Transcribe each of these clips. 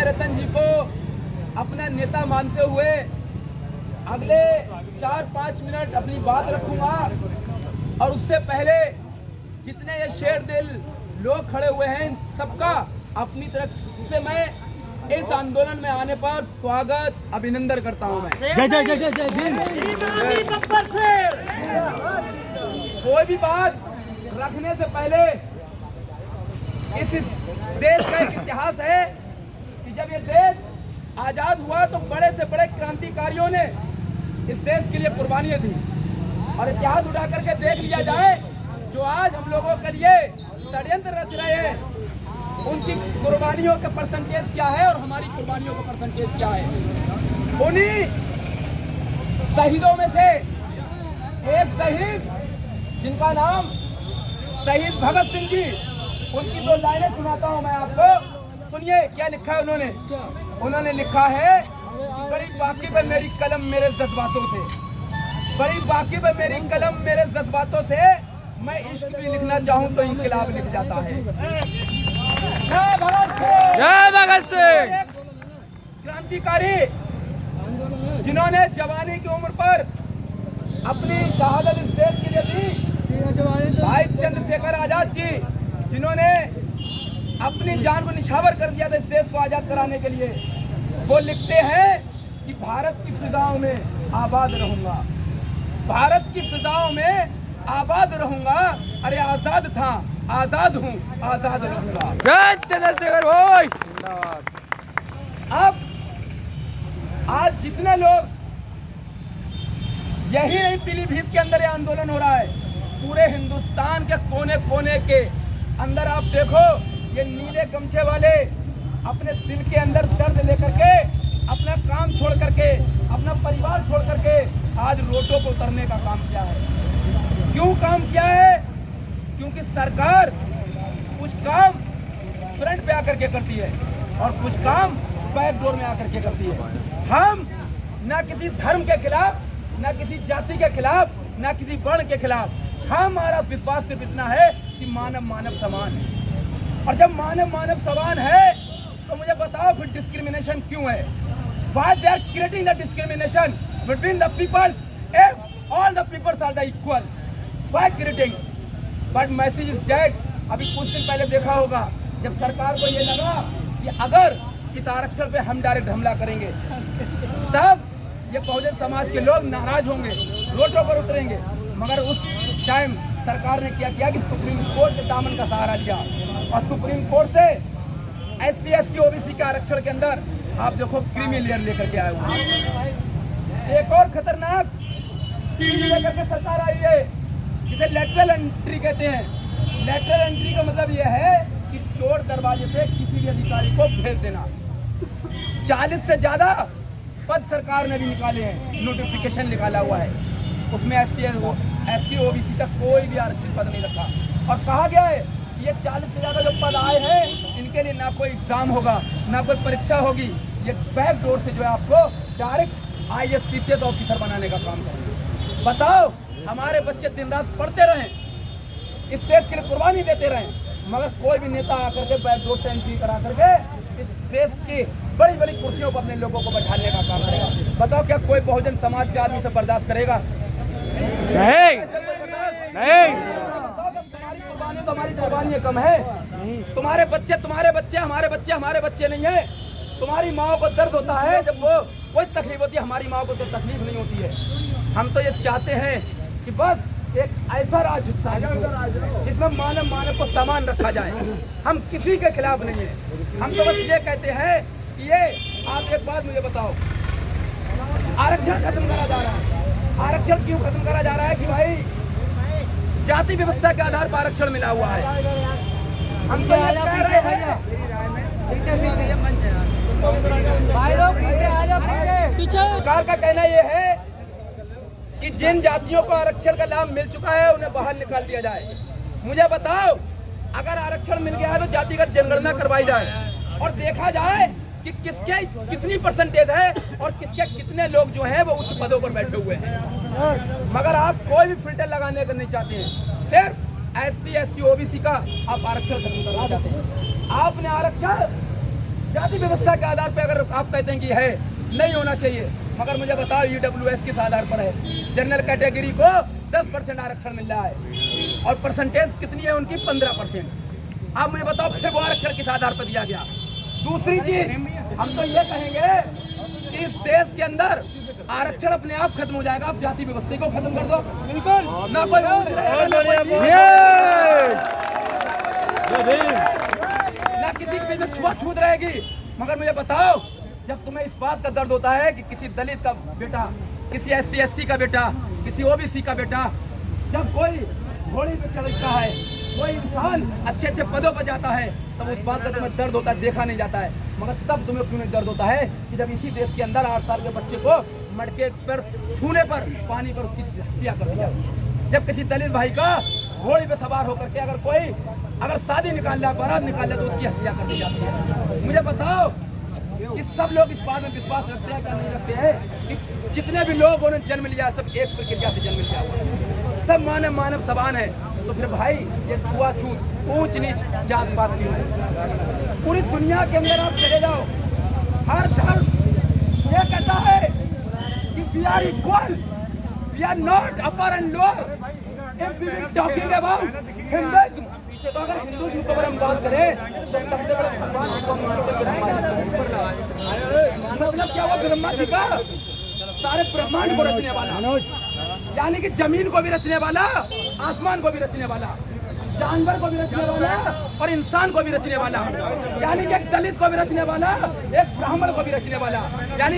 रतन जी को अपना नेता मानते हुए अगले 4-5 मिनट अपनी बात रखूंगा। और उससे पहले जितने ये शेर दिल लोग खड़े हुए हैं सबका अपनी तरफ से मैं इस आंदोलन में आने पर स्वागत अभिनंदन करता हूं। मैं जय जय जय जय जय कोई भी बात रखने से पहले इस देश का एक इतिहास है कि जब ये देश आजाद हुआ तो बड़े से बड़े क्रांतिकारियों ने इस देश के लिए कुर्बानियां दी। और इतिहास उठा करके देख लिया जाए जो आज हम लोगों के लिए षड्यंत्र रच रहे हैं उनकी कुर्बानियों का परसेंटेज क्या है और हमारी कुर्बानियों का परसेंटेज क्या है। उन्हीं शहीदों में से एक शहीद जिनका नाम शहीद भगत सिंह जी, उनकी 2 लाइनें सुनाता हूं मैं आपको, सुनिए क्या लिखा है उन्होंने। उन्होंने लिखा है बड़ी वाकिफ है मेरी कलम मेरे जज्बातों से, बड़ी वाकिफ है मेरी कलम मेरे जज्बातों से, मैं इश्क भी लिखना चाहूं तो इंकलाब लिख जाता है। जय भगत सिंह क्रांतिकारी जिन्होंने जवानी की उम्र पर अपनी शहादत इस देश के लिए दी। भाई चंद्रशेखर आजाद जी जिन्होंने अपनी जान को निछावर कर दिया था इस देश को आजाद कराने के लिए, वो लिखते हैं कि भारत की फिजाओं में आबाद रहूंगा, भारत की फिजाओं में आबाद रहूंगा। अरे आजाद था, आजाद हूं, आजाद रहूंगा। जय चंद्रशेखर भाई। अब आज जितने लोग यही नहीं पीलीभीत के अंदर ये आंदोलन हो रहा है, पूरे हिंदुस्तान के कोने कोने के अंदर आप देखो ये नीले गमछे वाले अपने दिल के अंदर दर्द लेकर के अपना काम छोड़ करके अपना परिवार छोड़ करके आज रोडों पर उतरने का काम किया है। क्यों काम किया है? क्योंकि सरकार कुछ काम फ्रंट पे आकर के करती है और कुछ काम बैक डोर में आकर के करती है। हम ना किसी धर्म के खिलाफ, ना किसी जाति के खिलाफ, ना किसी वर्ण के खिलाफ, हमारा विश्वास सिर्फ इतना है कि मानव मानव समान है। और जब मानव मानव समान है तो मुझे बताओ फिर डिस्क्रिमिनेशन क्यों है? Why they are creating the discrimination between the people if all the people are the equal? Why creating? But message is that अभी कुछ दिन पहले देखा होगा जब सरकार को ये लगा कि अगर इस आरक्षण पे हम डायरेक्ट हमला करेंगे तब ये बहुजन समाज के लोग नाराज होंगे, रोडों पर उतरेंगे। मगर उस टाइम सरकार ने क्या किया कि सुप्रीम कोर्ट के दामन का सहारा लिया और सुप्रीम कोर्ट से SC ST OBC के आरक्षण के अंदर आप देखो क्रीमी लेयर लेकर के आए हुए हैं। एक और खतरनाक चीज लेकर के सरकार आई है जिसे लेटरल एंट्री कहते हैं। लेटरल एंट्री का मतलब यह है कि चोर दरवाजे से किसी भी अधिकारी को भेज देना। 40 से ज्यादा पद सरकार ने भी निकाले हैं, नोटिफिकेशन निकाला हुआ है, उसमें SC ST OBC तक कोई भी आरक्षित पद नहीं रखा। और कहा गया है ये 40 से ज्यादा जो पद आए हैं इनके लिए ना कोई एग्जाम होगा, ना कोई परीक्षा होगी, ये बैक डोर से जो है आपको डायरेक्ट IAS PCS ऑफिसर बनाने का काम करेंगे। बताओ हमारे बच्चे दिन रात पढ़ते रहें, इस देश के लिए कुर्बानी देते रहें, मगर कोई भी नेता आकर के बैक डोर से एंट्री करा करके इस देश की बड़ी बड़ी कुर्सियों पर अपने लोगों को बैठाने का काम करेगा। बताओ क्या कोई बहुजन समाज के आदमी से बर्दाश्त करेगा? नहीं नहीं। तुम्हारी कुर्बानी तो हमारी कुर्बानियां कम है। तुम्हारे बच्चे हमारे बच्चे नहीं है। तुम्हारी माओ को दर्द होता है जब वो कोई तकलीफ होती है, हमारी माओ को तो तकलीफ नहीं होती है। हम तो ये चाहते हैं कि बस एक ऐसा राजस्थान जिसमें मानव को समान रखा जाए। हम किसी के खिलाफ नहीं है, हम तो बस ये कहते हैं कि ये आप एक बात मुझे बताओ, आरक्षण खत्म करा जा रहा है। आरक्षण क्यों खत्म करा जा रहा है? कि भाई जाति व्यवस्था के आधार पर आरक्षण मिला हुआ है। हम तो ये कह रहे हैं, सरकार का कहना यह है कि जिन जातियों को आरक्षण का लाभ मिल चुका है उन्हें बाहर निकाल दिया जाए। मुझे बताओ अगर आरक्षण मिल गया है तो जातिगत जनगणना करवाई जाए और देखा जाए कि किसके कितनी परसेंटेज है और किसके कितने लोग जो हैं वो उच्च पदों पर बैठे हुए हैं। मगर आप कोई भी फिल्टर लगाने का नहीं चाहते हैं, सिर्फ SC ST OBC का आप आरक्षण खत्म करना चाहते हैं। आपने आरक्षण जाति व्यवस्था के आधार पर अगर आप कहते हैं कि है, नहीं होना चाहिए, मगर मुझे बताओ EWS किस आधार पर है? जनरल कैटेगरी को 10% आरक्षण मिल रहा है और परसेंटेज कितनी है उनकी? 15%। आप मुझे बताओ फिर वो आरक्षण किस आधार पर दिया गया? दूसरी चीज, हम तो ये कहेंगे कि इस देश के अंदर आरक्षण अपने आप खत्म हो जाएगा। आप जाति व्यवस्था को खत्म कर दो, बिल्कुल ना कोई ऊंच रहेगा, ना किसी के बीच छुआछूत रहेगी। मगर मुझे बताओ, जब तुम्हें इस बात का दर्द होता है कि किसी दलित का बेटा, किसी SC ST का बेटा, किसी OBC का बेटा जब कोई घोड़ी पे चढ़ता है, कोई इंसान अच्छे अच्छे पदों पर जाता है, तब उस बात का तुम्हें दर्द होता है, देखा नहीं जाता है। मगर तब तुम्हें क्यों नहीं दर्द होता है कि जब इसी देश के अंदर 8 साल के बच्चे को मटके पर छूने पर, पानी पर उसकी हत्या कर दी जाती है। जब किसी दलित भाई का घोड़ी पे सवार होकर के अगर शादी निकाल लिया, बारात निकाल लिया, तो उसकी हत्या कर दी जाती है। मुझे बताओ कि सब लोग इस बात में विश्वास रखते हैं क्या नहीं रखते हैं कि जितने भी लोगों ने जन्म लिया सब एक प्रक्रिया से जन्म लिया हुआ, सब मानव समान है। तो फिर भाई ये छुआछूत, ऊंच नीच, जात पात क्यों है? पूरी दुनिया के अंदर आप चले जाओ, हर धर्म ये कहता है कि we are equal, we are not upper and lower. If we are talking about Hinduism, तो अगर हिंदुइज्म को अगर हम बात करें तो सबसे बड़ा भगवान मतलब क्या हुआ? ब्रह्मा जी का सारे ब्रह्मांड को रचने वाला, यानी कि जमीन को भी रचने वाला, आसमान को भी रचने वाला, जानवर को भी रचने वाला और इंसान को भी रचने वाला, यानी कि एक दलित को भी रचने वाला, एक ब्राह्मण को भी रचने वाला, यानी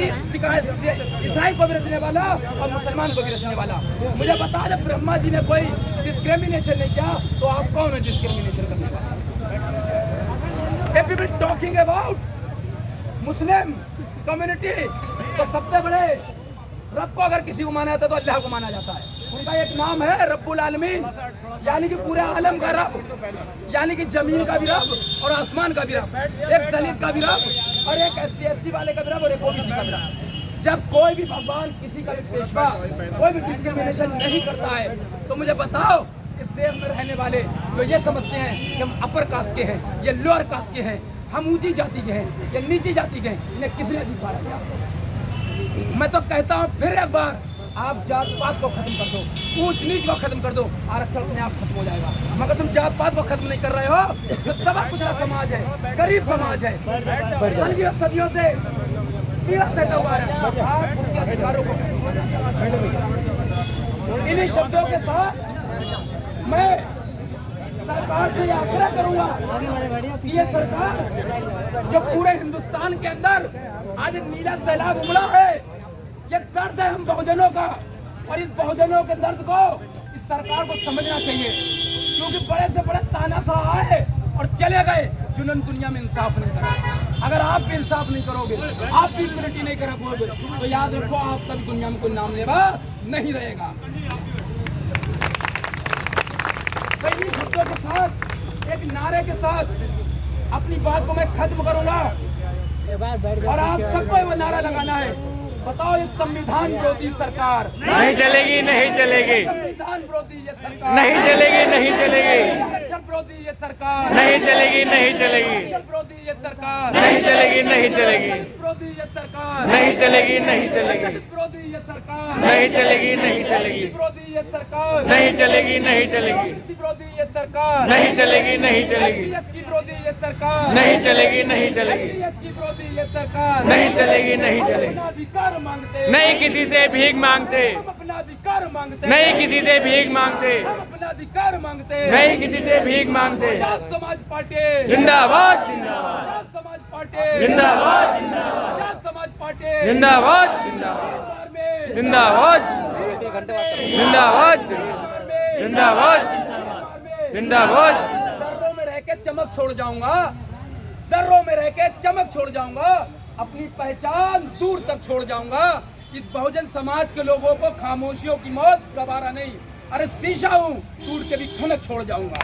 ईसाई को भी रचने वाला और मुसलमान को भी रचने वाला। मुझे बता, जब ब्रह्मा जी ने कोई डिस्क्रिमिनेशन नहीं किया तो आप कौन है डिस्क्रिमिनेशन करने वाला? If we were talking about Muslim community, तो सबसे बड़े रब को अगर किसी को माना जाता है तो अल्लाह को माना जाता है। उनका एक नाम है रब्बुल आलमीन, यानी कि पूरे आलम का रब, यानी कि जमीन का भी रब और आसमान का भी रब, एक दलित का भी रब और एक SC ST वाले का भी रब और एक OBC का भी रब। जब कोई भी भगवान किसी का भी पेशवा, कोई भी डिस्क्रिमिनेशन नहीं करता है, तो मुझे बताओ इस देश में रहने वाले जो ये समझते हैं कि हम अपर कास्ट के हैं, ये लोअर कास्ट के हैं, हम ऊंची जाति के हैं, ये नीची जाति के हैं, इन्हें किसने अधिकार दिया? मैं तो कहता हूँ फिर एक बार, आप जात पात को खत्म कर दो, ऊंच नीच को खत्म कर दो, आरक्षण अपने आप खत्म हो जाएगा। मगर तुम जात पात को खत्म नहीं कर रहे हो, जो दबा कुचला समाज है, गरीब समाज है, सदियों से पीड़ा सहता हुआ है, आप उसके अधिकारों को। इन्हीं शब्दों के साथ मैं सरकार से आग्रह करूंगा कि ये सरकार जो पूरे हिंदुस्तान के अंदर आज नीला सैलाब उमड़ा है, ये दर्द है हम बहुजनों का, और इस बहुजनों के दर्द को इस सरकार को समझना चाहिए, क्योंकि बड़े से बड़े तानाशाह आए और चले गए जिन्होंने दुनिया में इंसाफ नहीं करा। अगर आप भी इंसाफ नहीं करोगे, आप भी इक्वलिटी नहीं करोगे, तो याद रखो आपका भी दुनिया में कोई नाम लेवा नहीं रहेगा। कई शब्दों के साथ, एक नारे के साथ अपनी बात को मैं खत्म करूंगा और आप सबको वो नारा लगाना है। बताओ, ये संविधान विरोधी सरकार नहीं चलेगी, नहीं चलेगी, संविधान विरोधी ये सरकार नहीं चलेगी, नहीं चलेगी, आरक्षण विरोधी ये सरकार नहीं चलेगी, नहीं चलेगी, आरक्षण विरोधी ये सरकार नहीं चलेगी, नहीं चलेगी, विरोधी ये सरकार नहीं चलेगी, नहीं चलेगी, विरोधी ये सरकार नहीं चलेगी, नहीं चलेगी, विरोधी ये सरकार नहीं चलेगी, नहीं चलेगी, विरोधी ये सरकार नहीं चलेगी, नहीं चलेगी, विरोधी ये सरकार नहीं चलेगी, नहीं चलेगी, विरोधी ये सरकार नहीं चलेगी, नहीं चलेगी, अपना अधिकार मांगते, नहीं किसी से भीख मांगते, हम अपना अधिकार मांगते, नहीं किसी से भीख मांगते, हम अपना अधिकार मांगते, नहीं किसी से भीख मांगते। आजाद समाज पार्टी जिंदाबाद, आजाद समाज पार्टी जिंदाबाद, आजाद समाज पार्टी जिंदाबाद, जिंदाबाद, जिंदाबाद, जिंदाबाद, जिंदाबाद। जर्रों में रह के चमक छोड़ जाऊंगा, जर्रों में रह के चमक छोड़ जाऊंगा, अपनी पहचान दूर तक छोड़ जाऊंगा। इस बहुजन समाज के लोगों को खामोशियों की मौत गवारा नहीं, अरे शीशा हूँ, टूट के भी खनक छोड़ जाऊंगा।